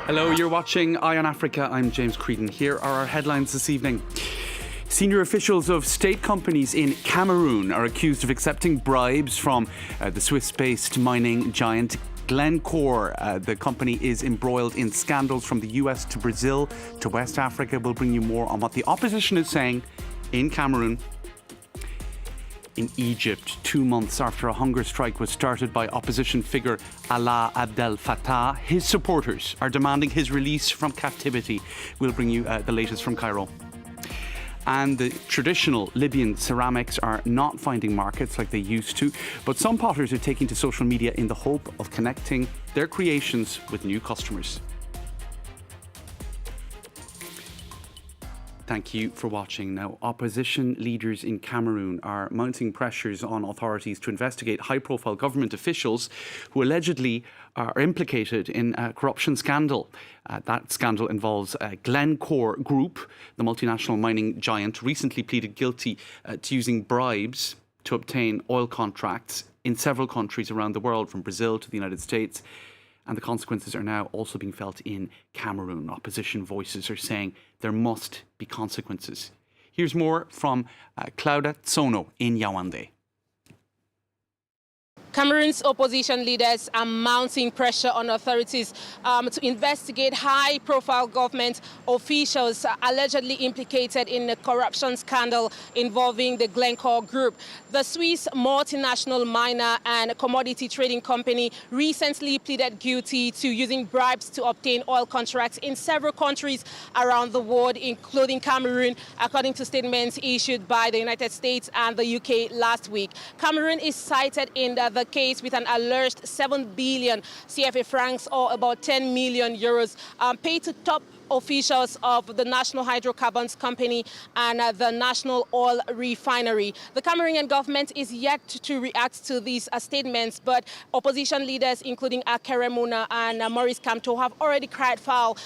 Hello, you're watching Eye on Africa. I'm James Creedon. Here are our headlines this evening. Senior officials of state companies in Cameroon are accused of accepting bribes from the Swiss-based mining giant Glencore. The company is embroiled in scandals from the US to Brazil to West Africa. We'll bring you more on what the opposition is saying in Cameroon. In Egypt, 2 months after a hunger strike was started by opposition figure Alaa Abdel Fattah, his supporters are demanding his release from captivity. We'll bring you the latest from Cairo. And the traditional Libyan ceramics are not finding markets like they used to, but some potters are taking to social media in the hope of connecting their creations with new customers. Thank you for watching. Now, opposition leaders in Cameroon are mounting pressures on authorities to investigate high-profile government officials who allegedly are implicated in a corruption scandal. That scandal involves Glencore Group. The multinational mining giant recently pleaded guilty to using bribes to obtain oil contracts in several countries around the world, from Brazil to the United States. And the consequences are now also being felt in Cameroon. Opposition voices are saying there must be consequences. Here's more from Claudia Tsono in Yaoundé. Cameroon's opposition leaders are mounting pressure on authorities to investigate high-profile government officials allegedly implicated in a corruption scandal involving the Glencore Group. The Swiss multinational miner and commodity trading company recently pleaded guilty to using bribes to obtain oil contracts in several countries around the world, including Cameroon, according to statements issued by the United States and the UK last week. Cameroon is cited in the case with an alleged 7 billion CFA francs, or about 10 million euros, paid to top officials of the National Hydrocarbons Company and the National Oil Refinery. The Cameroonian government is yet to react to these statements, but opposition leaders, including Akeremuna and Maurice Kamto, have already cried foul,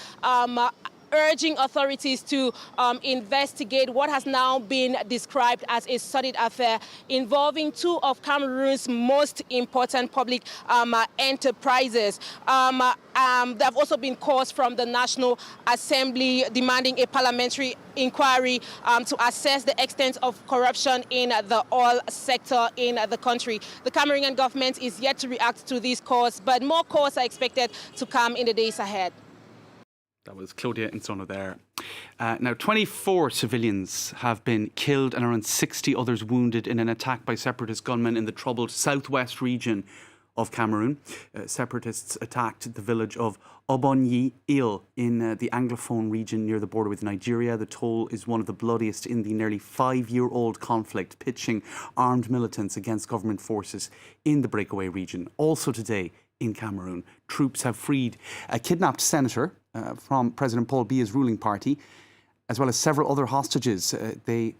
urging authorities to investigate what has now been described as a sordid affair involving two of Cameroon's most important public enterprises. There have also been calls from the National Assembly demanding a parliamentary inquiry to assess the extent of corruption in the oil sector in the country. The Cameroonian government is yet to react to these calls, but more calls are expected to come in the days ahead. That was Claudia Tsono there. Now, 24 civilians have been killed and around 60 others wounded in an attack by separatist gunmen in the troubled southwest region of Cameroon. Separatists attacked the village of Obonyi-Il in the Anglophone region near the border with Nigeria. The toll is one of the bloodiest in the nearly 5-year-old conflict, pitching armed militants against government forces in the breakaway region. Also today in Cameroon, troops have freed a kidnapped senator from President Paul Biya's ruling party, as well as several other hostages. They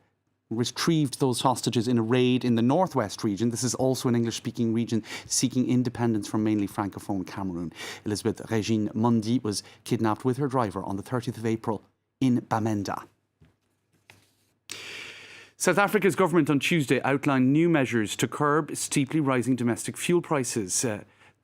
retrieved those hostages in a raid in the northwest region. This is also an English-speaking region seeking independence from mainly francophone Cameroon. Elizabeth Regine Mundi was kidnapped with her driver on the 30th of April in Bamenda. South Africa's government on Tuesday outlined new measures to curb steeply rising domestic fuel prices.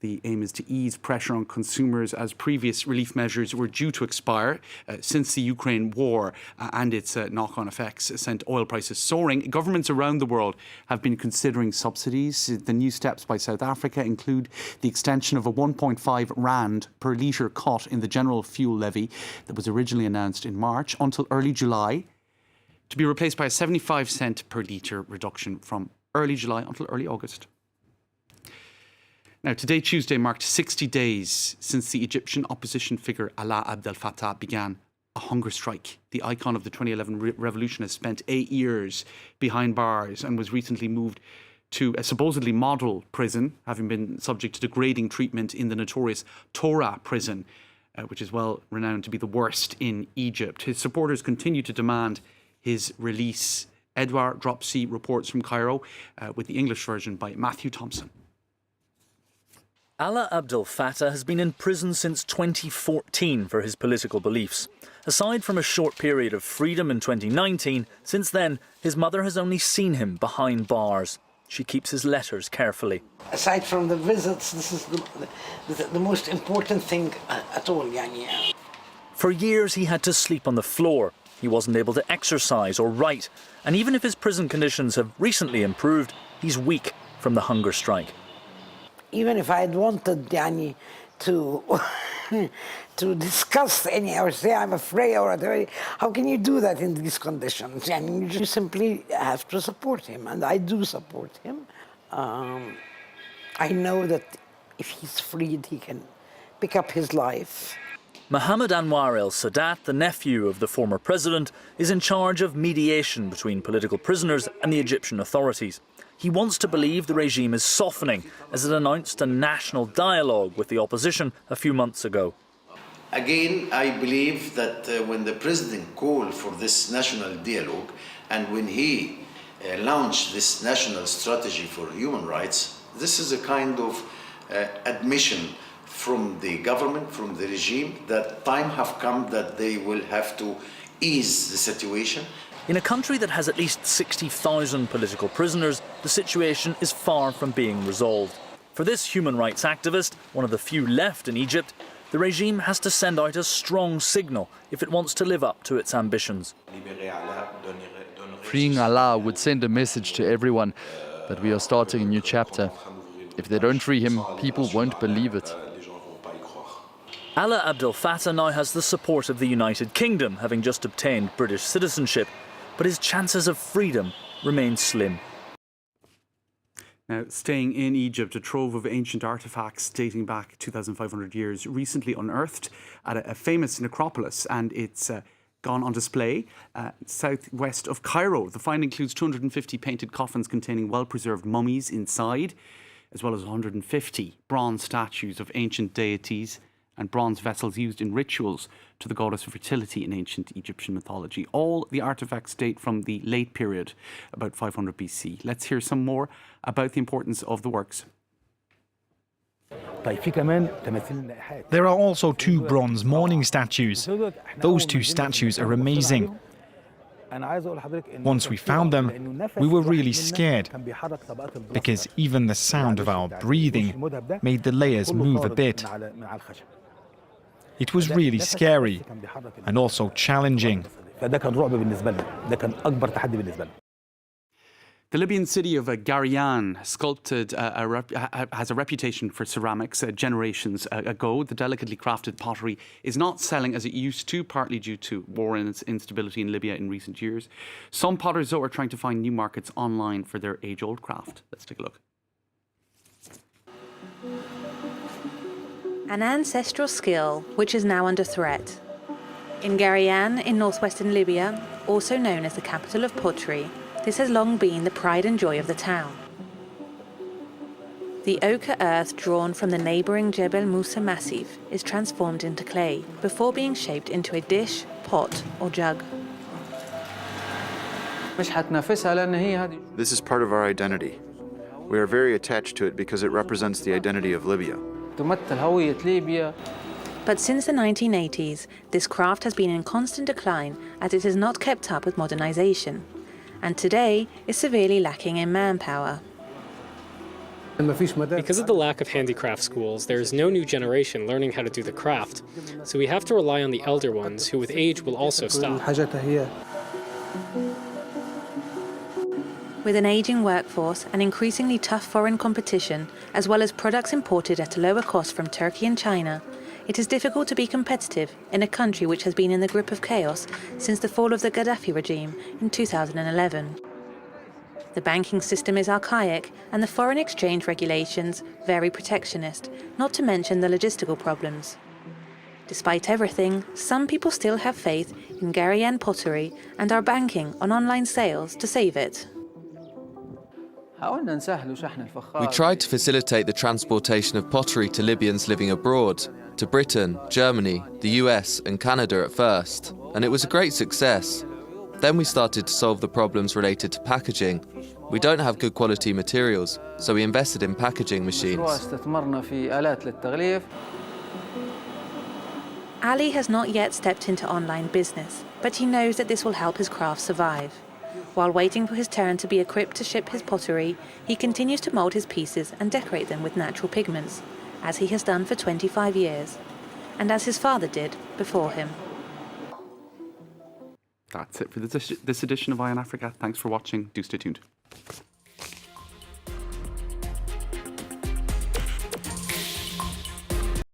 The aim is to ease pressure on consumers as previous relief measures were due to expire since the Ukraine war and its knock-on effects sent oil prices soaring. Governments around the world have been considering subsidies. The new steps by South Africa include the extension of a 1.5 rand per litre cut in the general fuel levy that was originally announced in March until early July, to be replaced by a 75-cent per litre reduction from early July until early August. Now, today, Tuesday, marked 60 days since the Egyptian opposition figure Alaa Abdel Fattah began a hunger strike. The icon of the 2011 revolution has spent 8 years behind bars and was recently moved to a supposedly model prison, having been subject to degrading treatment in the notorious Torah prison, which is well renowned to be the worst in Egypt. His supporters continue to demand his release. Edouard Dropsy reports from Cairo with the English version by Matthew Thompson. Alaa Abdel Fattah has been in prison since 2014 for his political beliefs. Aside from a short period of freedom in 2019, since then, his mother has only seen him behind bars. She keeps his letters carefully. Aside from the visits, this is the most important thing at all. For years he had to sleep on the floor. He wasn't able to exercise or write. And even if his prison conditions have recently improved, he's weak from the hunger strike. Even if I'd wanted to to discuss any or say I'm afraid or whatever, how can you do that in these conditions? You just simply have to support him, and I do support him. I know that if he's freed, he can pick up his life. Mohammed Anwar el-Sadat, the nephew of the former president, is in charge of mediation between political prisoners and the Egyptian authorities. He wants to believe the regime is softening, as it announced a national dialogue with the opposition a few months ago. Again, I believe that when the president called for this national dialogue and when he launched this national strategy for human rights, this is a kind of admission from the government, from the regime, that time have come that they will have to ease the situation. In a country that has at least 60,000 political prisoners, the situation is far from being resolved. For this human rights activist, one of the few left in Egypt, the regime has to send out a strong signal if it wants to live up to its ambitions. Freeing Allah would send a message to everyone that we are starting a new chapter. If they don't free him, people won't believe it. Alaa Abdel Fattah now has the support of the United Kingdom, having just obtained British citizenship, but his chances of freedom remain slim. Now, staying in Egypt, a trove of ancient artefacts dating back 2,500 years recently unearthed at a famous necropolis, and it's gone on display southwest of Cairo. The find includes 250 painted coffins containing well-preserved mummies inside, as well as 150 bronze statues of ancient deities and bronze vessels used in rituals to the goddess of fertility in ancient Egyptian mythology. All the artefacts date from the late period, about 500 BC. Let's hear some more about the importance of the works. There are also two bronze mourning statues. Those two statues are amazing. Once we found them, we were really scared, because even the sound of our breathing made the layers move a bit. It was really scary and also challenging. The Libyan city of Garian, sculpted, has a reputation for ceramics generations ago. The delicately crafted pottery is not selling as it used to, partly due to war and its instability in Libya in recent years. Some potters, though, are trying to find new markets online for their age-old craft. Let's take a look. An ancestral skill which is now under threat. In Garian, in northwestern Libya, also known as the capital of pottery, this has long been the pride and joy of the town. The ochre earth drawn from the neighbouring Jebel Musa massif is transformed into clay before being shaped into a dish, pot or jug. This is part of our identity. We are very attached to it because it represents the identity of Libya. But since the 1980s, this craft has been in constant decline as it has not kept up with modernisation, and today is severely lacking in manpower. Because of the lack of handicraft schools, there is no new generation learning how to do the craft, so we have to rely on the elder ones, who with age will also stop. With an ageing workforce and increasingly tough foreign competition, as well as products imported at a lower cost from Turkey and China, it is difficult to be competitive in a country which has been in the grip of chaos since the fall of the Gaddafi regime in 2011. The banking system is archaic and the foreign exchange regulations very protectionist, not to mention the logistical problems. Despite everything, some people still have faith in Garian pottery and are banking on online sales to save it. We tried to facilitate the transportation of pottery to Libyans living abroad, to Britain, Germany, the US and Canada at first, and it was a great success. Then we started to solve the problems related to packaging. We don't have good quality materials, so we invested in packaging machines. Ali has not yet stepped into online business, but he knows that this will help his craft survive. While waiting for his turn to be equipped to ship his pottery, he continues to mould his pieces and decorate them with natural pigments, as he has done for 25 years, and as his father did before him. That's it for this edition of Eye on Africa. Thanks for watching. Do stay tuned.